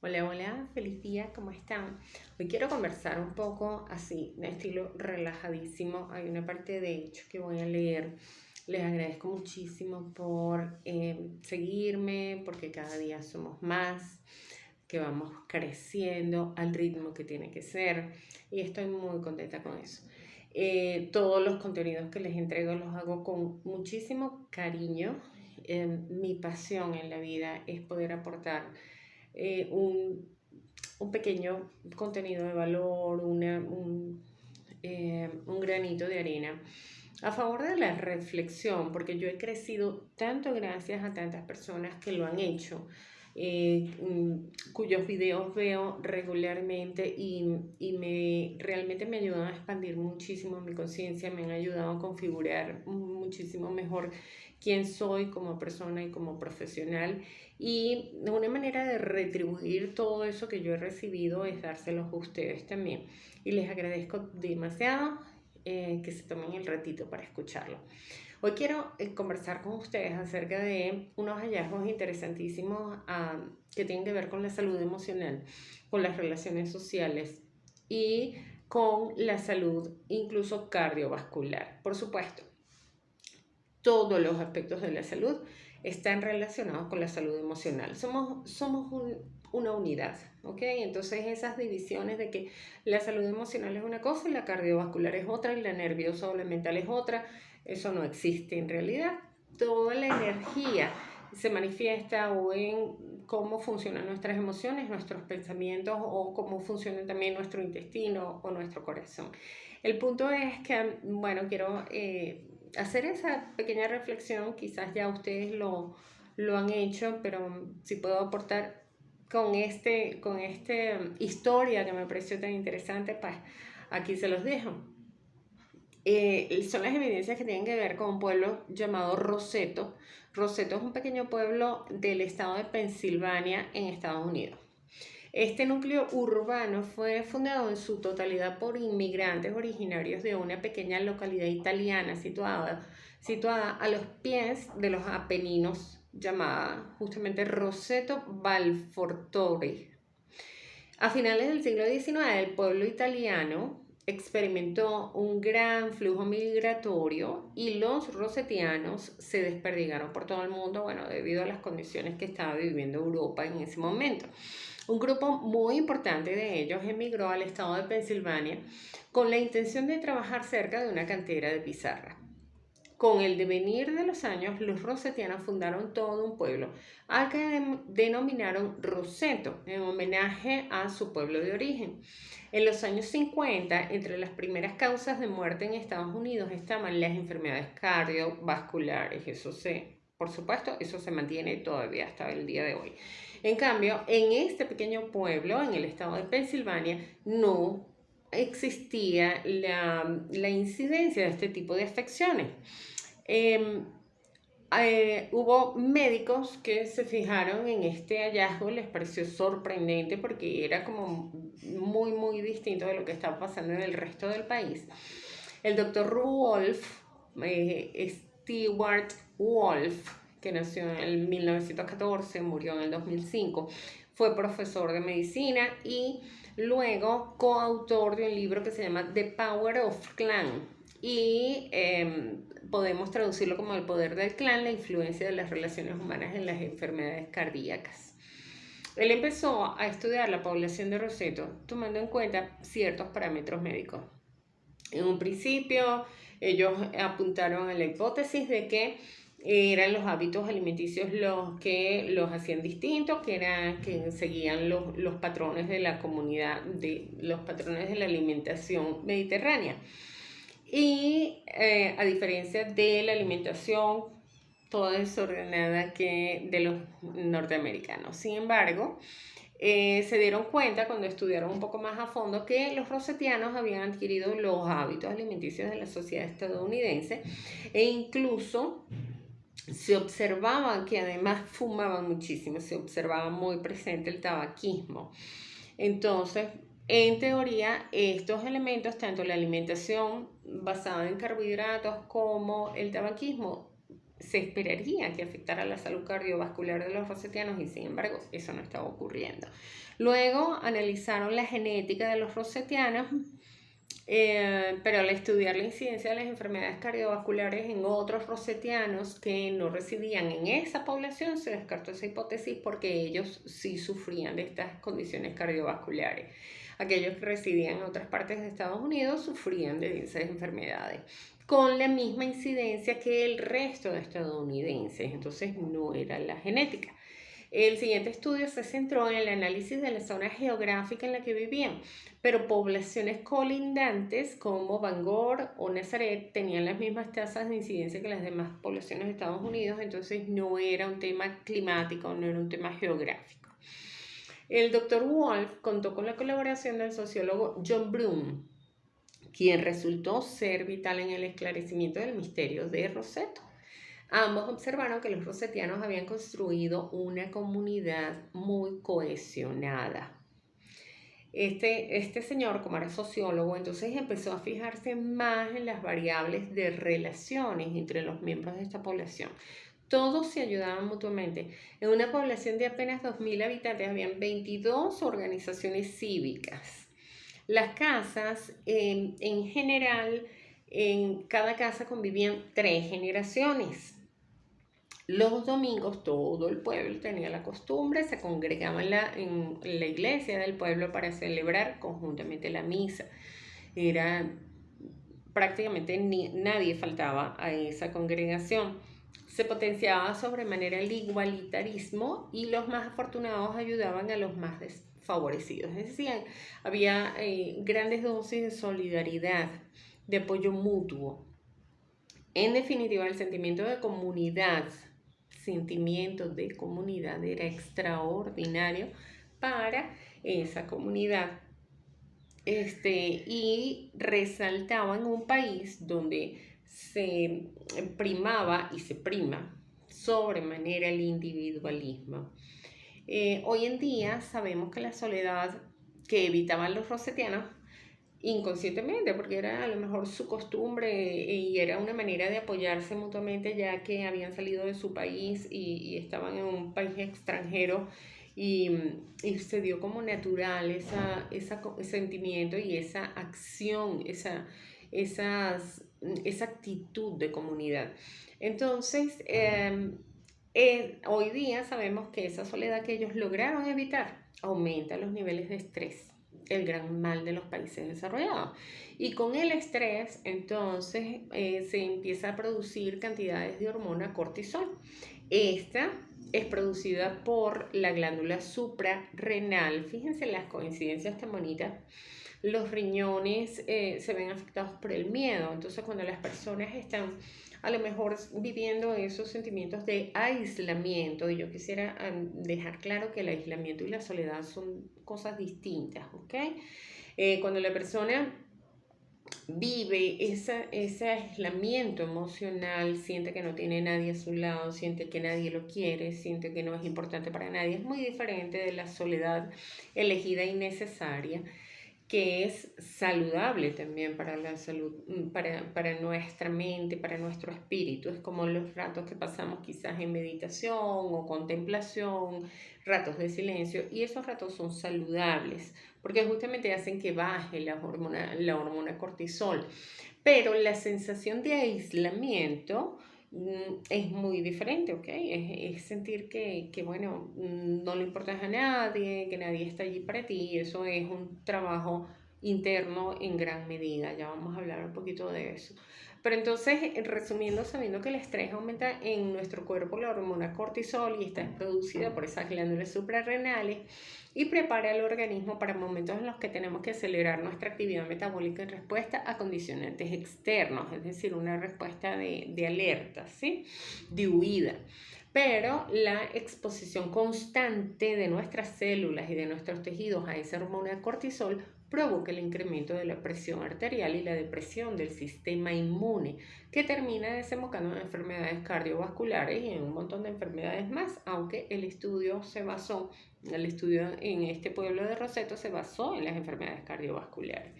Hola, hola, feliz día, ¿cómo están? Hoy quiero conversar un poco así, de estilo relajadísimo. Hay una parte de hecho que voy a leer. Les agradezco muchísimo por seguirme, porque cada día somos más, que vamos creciendo al ritmo que tiene que ser y estoy muy contenta con eso. Todos los contenidos que les entrego los hago con muchísimo cariño. Mi pasión en la vida es poder aportar eh, un, un pequeño contenido de valor, un granito de arena a favor de la reflexión, porque yo he crecido tanto gracias a tantas personas que lo han hecho, cuyos videos veo regularmente y realmente me ayudan a expandir muchísimo mi conciencia, me han ayudado a configurar muchísimo mejor quién soy como persona y como profesional. Y una manera de retribuir todo eso que yo he recibido es dárselos a ustedes también. Y les agradezco demasiado que se tomen el ratito para escucharlo. Hoy quiero conversar con ustedes acerca de unos hallazgos interesantísimos que tienen que ver con la salud emocional, con las relaciones sociales y con la salud incluso cardiovascular. Por supuesto, todos los aspectos de la salud están relacionados con la salud emocional. Somos una unidad, ¿ok? Entonces esas divisiones de que la salud emocional es una cosa y la cardiovascular es otra y la nerviosa o la mental es otra, eso no existe en realidad. Toda la energía se manifiesta o en cómo funcionan nuestras emociones, nuestros pensamientos o cómo funciona también nuestro intestino o nuestro corazón. El punto es que, bueno, quiero hacer esa pequeña reflexión. Quizás ya ustedes lo han hecho, pero si puedo aportar con este historia que me pareció tan interesante, pues aquí se los dejo. Son las evidencias que tienen que ver con un pueblo llamado Roseto. Roseto es un pequeño pueblo del estado de Pensilvania en Estados Unidos. Este núcleo urbano fue fundado en su totalidad por inmigrantes originarios de una pequeña localidad italiana situada a los pies de los Apeninos, llamada justamente Roseto Valfortore. A finales del siglo XIX, el pueblo italiano experimentó un gran flujo migratorio y los rosetianos se desperdigaron por todo el mundo, bueno, debido a las condiciones que estaba viviendo Europa en ese momento. Un grupo muy importante de ellos emigró al estado de Pensilvania con la intención de trabajar cerca de una cantera de pizarra. Con el devenir de los años, los rosetianos fundaron todo un pueblo, al que denominaron Roseto, en homenaje a su pueblo de origen. En los años 50, entre las primeras causas de muerte en Estados Unidos estaban las enfermedades cardiovasculares. Por supuesto, eso se mantiene todavía hasta el día de hoy. En cambio, en este pequeño pueblo, en el estado de Pensilvania, no existía la incidencia de este tipo de afecciones. Eh, Hubo médicos que se fijaron en este hallazgo, les pareció sorprendente porque era como muy distinto de lo que estaba pasando en el resto del país. El doctor Stewart Wolf, que nació en el 1914, murió en el 2005, fue profesor de medicina y luego coautor de un libro que se llama The Power of Clan. Y podemos traducirlo como el poder del clan, la influencia de las relaciones humanas en las enfermedades cardíacas. Él empezó a estudiar la población de Roseto tomando en cuenta ciertos parámetros médicos. En un principio, ellos apuntaron a la hipótesis de que eran los hábitos alimenticios los que los hacían distintos, que seguían los patrones de la comunidad, los patrones de la alimentación mediterránea. Y a diferencia de la alimentación toda desordenada que de los norteamericanos. Sin embargo, se dieron cuenta cuando estudiaron un poco más a fondo que los rosetianos habían adquirido los hábitos alimenticios de la sociedad estadounidense e incluso se observaba que además fumaban muchísimo, se observaba muy presente el tabaquismo. Entonces, en teoría, estos elementos, tanto la alimentación basada en carbohidratos como el tabaquismo, se esperaría que afectara la salud cardiovascular de los rosetianos y sin embargo eso no estaba ocurriendo. Luego analizaron la genética de los rosetianos, pero al estudiar la incidencia de las enfermedades cardiovasculares en otros rosetianos que no residían en esa población, se descartó esa hipótesis porque ellos sí sufrían de estas condiciones cardiovasculares. Aquellos que residían en otras partes de Estados Unidos sufrían de esas enfermedades con la misma incidencia que el resto de estadounidenses, entonces no era la genética. El siguiente estudio se centró en el análisis de la zona geográfica en la que vivían, pero poblaciones colindantes como Bangor o Nazaret tenían las mismas tasas de incidencia que las demás poblaciones de Estados Unidos, entonces no era un tema climático, no era un tema geográfico. El doctor Wolf contó con la colaboración del sociólogo John Broome, quien resultó ser vital en el esclarecimiento del misterio de Roseto. Ambos observaron que los rosetianos habían construido una comunidad muy cohesionada. Este señor, como era sociólogo, entonces empezó a fijarse más en las variables de relaciones entre los miembros de esta población. Todos se ayudaban mutuamente. En una población de apenas 2.000 habitantes habían 22 organizaciones cívicas. Las casas, en general, en cada casa convivían 3 generaciones. Los domingos todo el pueblo tenía la costumbre, se congregaba en la iglesia del pueblo para celebrar conjuntamente la misa. Prácticamente nadie faltaba a esa congregación. Se potenciaba sobremanera el igualitarismo y los más afortunados ayudaban a los más desfavorecidos. Es decir, había grandes dosis de solidaridad, de apoyo mutuo. En definitiva, el sentimiento de comunidad era extraordinario para esa comunidad. Y resaltaba en un país donde se primaba y se prima sobremanera el individualismo. Hoy en día sabemos que la soledad que evitaban los rosetianos inconscientemente, porque era a lo mejor su costumbre y era una manera de apoyarse mutuamente ya que habían salido de su país y estaban en un país extranjero y se dio como natural ese sentimiento y esa acción, esa actitud de comunidad. Entonces, hoy día sabemos que esa soledad que ellos lograron evitar aumenta los niveles de estrés, el gran mal de los países desarrollados. Y con el estrés, entonces, se empieza a producir cantidades de hormona cortisol. Esta es producida por la glándula suprarrenal. Fíjense las coincidencias tan bonitas. Los riñones se ven afectados por el miedo. Entonces, cuando las personas están a lo mejor viviendo esos sentimientos de aislamiento, y yo quisiera dejar claro que el aislamiento y la soledad son cosas distintas, ¿ok? Cuando la persona vive ese aislamiento emocional, siente que no tiene nadie a su lado, siente que nadie lo quiere, siente que no es importante para nadie, es muy diferente de la soledad elegida y necesaria, que es saludable también para la salud, para nuestra mente, para nuestro espíritu. Es como los ratos que pasamos quizás en meditación o contemplación, ratos de silencio, y esos ratos son saludables, porque justamente hacen que baje la hormona cortisol. Pero la sensación de aislamiento es muy diferente, ¿ok? Es sentir que, bueno, no le importas a nadie, que nadie está allí para ti. Eso es un trabajo interno en gran medida. Ya vamos a hablar un poquito de eso. Pero entonces, resumiendo, sabiendo que el estrés aumenta en nuestro cuerpo la hormona cortisol y está producida por esas glándulas suprarrenales y prepara al organismo para momentos en los que tenemos que acelerar nuestra actividad metabólica en respuesta a condicionantes externos, es decir, una respuesta de alerta, ¿sí? De huida. Pero la exposición constante de nuestras células y de nuestros tejidos a esa hormona cortisol provoca el incremento de la presión arterial y la depresión del sistema inmune, que termina desembocando en enfermedades cardiovasculares y en un montón de enfermedades más, aunque el estudio en este pueblo de Roseto se basó en las enfermedades cardiovasculares.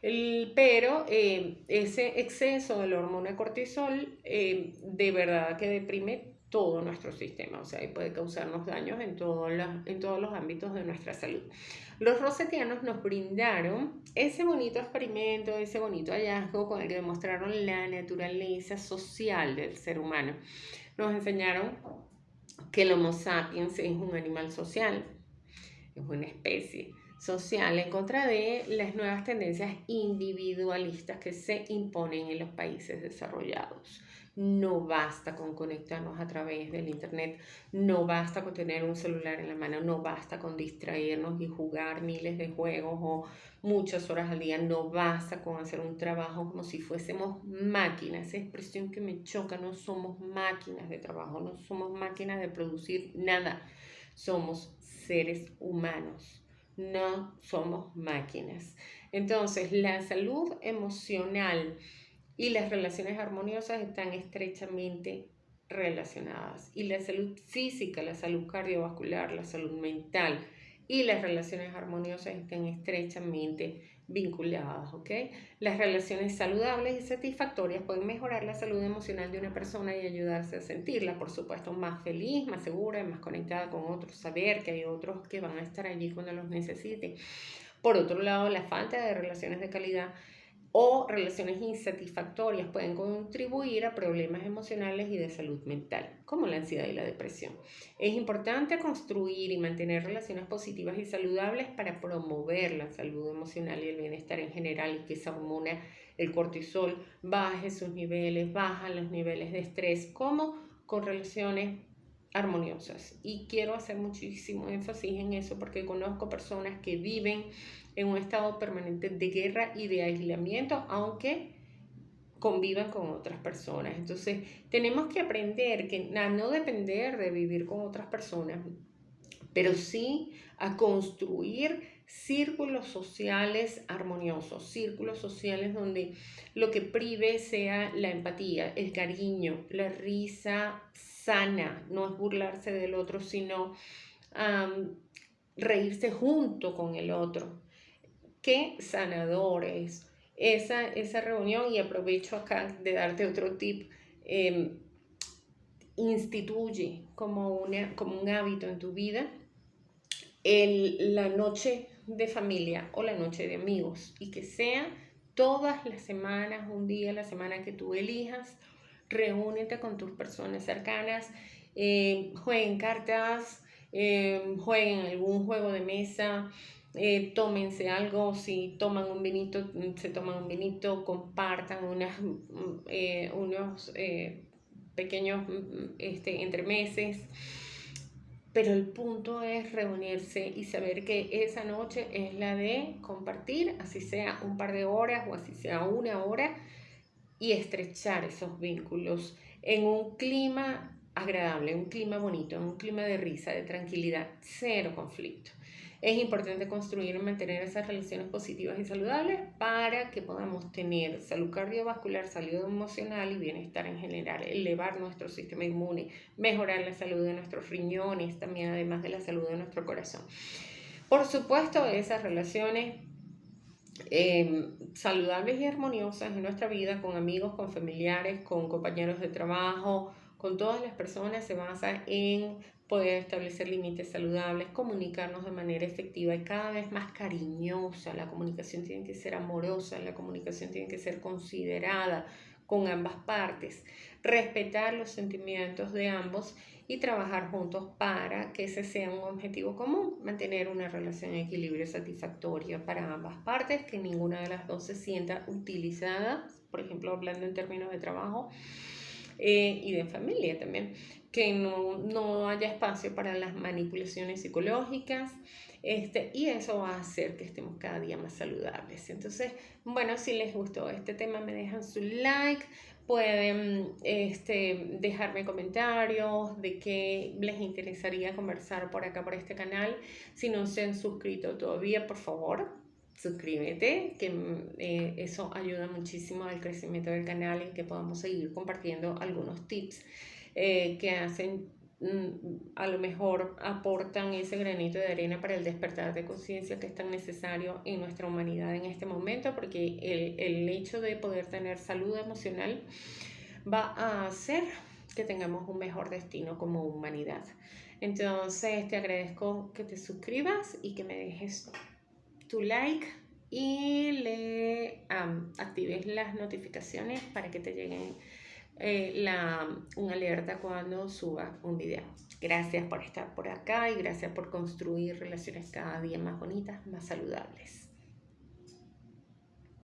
Pero ese exceso de la hormona cortisol de verdad que deprime todo nuestro sistema, o sea, y puede causarnos daños en todos los ámbitos de nuestra salud. Los rosetianos nos brindaron ese bonito experimento, ese bonito hallazgo con el que demostraron la naturaleza social del ser humano. Nos enseñaron que el Homo sapiens es un animal social, es una especie social en contra de las nuevas tendencias individualistas que se imponen en los países desarrollados. No basta con conectarnos a través del internet, no basta con tener un celular en la mano, no basta con distraernos y jugar miles de juegos o muchas horas al día, no basta con hacer un trabajo como si fuésemos máquinas. Esa expresión que me choca, no somos máquinas de trabajo, no somos máquinas de producir nada, somos seres humanos, no somos máquinas. Entonces, la salud emocional y las relaciones armoniosas están estrechamente relacionadas. Y la salud física, la salud cardiovascular, la salud mental y las relaciones armoniosas están estrechamente vinculadas, ¿ok? Las relaciones saludables y satisfactorias pueden mejorar la salud emocional de una persona y ayudarse a sentirla, por supuesto, más feliz, más segura, más conectada con otros, saber que hay otros que van a estar allí cuando los necesiten. Por otro lado, la falta de relaciones de calidad o relaciones insatisfactorias pueden contribuir a problemas emocionales y de salud mental, como la ansiedad y la depresión. Es importante construir y mantener relaciones positivas y saludables para promover la salud emocional y el bienestar en general y que esa hormona, el cortisol, baje sus niveles, bajan los niveles de estrés, como con relaciones armoniosas. Y quiero hacer muchísimo énfasis en eso porque conozco personas que viven en un estado permanente de guerra y de aislamiento, aunque convivan con otras personas. Entonces, tenemos que aprender a no depender de vivir con otras personas, pero sí a construir círculos sociales armoniosos, círculos sociales donde lo que prive sea la empatía, el cariño, la risa sana, no es burlarse del otro, sino reírse junto con el otro. Qué sanadores esa reunión. Y aprovecho acá de darte otro tip. Instituye como un hábito en tu vida la noche de familia o la noche de amigos, y que sea todas las semanas, un día a la semana que tú elijas. Reúnete con tus personas cercanas, jueguen cartas, jueguen algún juego de mesa, tómense algo, si toman un vinito, se toman un vinito, compartan unos pequeños entremeses. Pero el punto es reunirse y saber que esa noche es la de compartir, así sea un par de horas o así sea una hora, y estrechar esos vínculos en un clima agradable, un clima bonito, un clima de risa, de tranquilidad, cero conflicto. Es importante construir y mantener esas relaciones positivas y saludables para que podamos tener salud cardiovascular, salud emocional y bienestar en general, elevar nuestro sistema inmune, mejorar la salud de nuestros riñones, también además de la salud de nuestro corazón. Por supuesto, esas relaciones saludables y armoniosas en nuestra vida, con amigos, con familiares, con compañeros de trabajo, con todas las personas, se basa en poder establecer límites saludables, comunicarnos de manera efectiva y cada vez más cariñosa. La comunicación tiene que ser amorosa, la comunicación tiene que ser considerada con ambas partes, respetar los sentimientos de ambos y trabajar juntos para que ese sea un objetivo común, mantener una relación de equilibrio satisfactoria para ambas partes, que ninguna de las dos se sienta utilizada, por ejemplo, hablando en términos de trabajo y de familia también, que no haya espacio para las manipulaciones psicológicas, y eso va a hacer que estemos cada día más saludables. Entonces, bueno, si les gustó este tema, me dejan su like. Pueden dejarme comentarios de qué les interesaría conversar por acá, por este canal. Si no se han suscrito todavía, por favor, suscríbete, que eso ayuda muchísimo al crecimiento del canal y que podamos seguir compartiendo algunos tips que hacen a lo mejor aportan ese granito de arena para el despertar de conciencia que es tan necesario en nuestra humanidad en este momento, porque el hecho de poder tener salud emocional va a hacer que tengamos un mejor destino como humanidad. Entonces te agradezco que te suscribas y que me dejes tu like y le actives las notificaciones para que te lleguen una alerta cuando suba un video. Gracias por estar por acá y gracias por construir relaciones cada día más bonitas, más saludables.